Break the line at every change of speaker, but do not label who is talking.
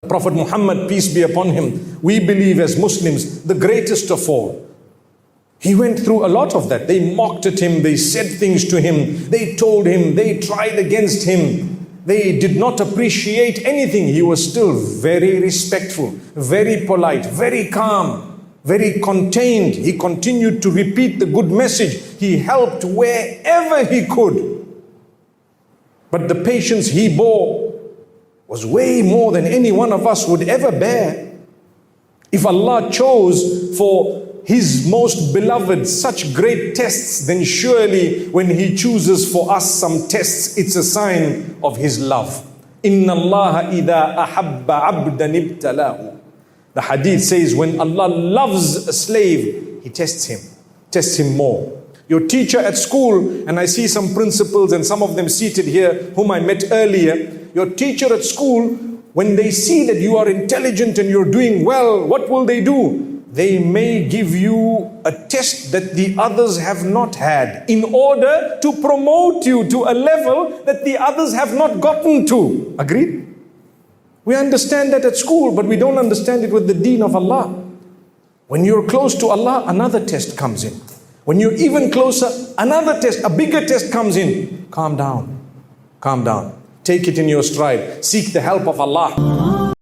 Prophet Muhammad, peace be upon him, we believe as Muslims, the greatest of all. He went through a lot of that. They mocked at him, they said things to him, they told him, they tried against him. They did not appreciate anything. He was still very respectful, very polite, very calm, very contained. He continued to repeat the good message. He helped wherever he could. But the patience he bore was way more than any one of us would ever bear. If Allah chose for His most beloved such great tests, then surely when He chooses for us some tests, it's a sign of His love. Inna Allah idha ahabba abdan ibtalahu. The hadith says when Allah loves a slave, He tests him more. Your teacher at school, and I see some principals and some of them seated here whom I met earlier. Your teacher at school, when they see that you are intelligent and you're doing well, what will they do? They may give you a test that the others have not had in order to promote you to a level that the others have not gotten to. Agreed? We understand that at school, but we don't understand it with the deen of Allah. When you're close to Allah, another test comes in. When you're even closer, another test, a bigger test comes in. Calm down. Calm down. Take it in your stride. Seek the help of Allah.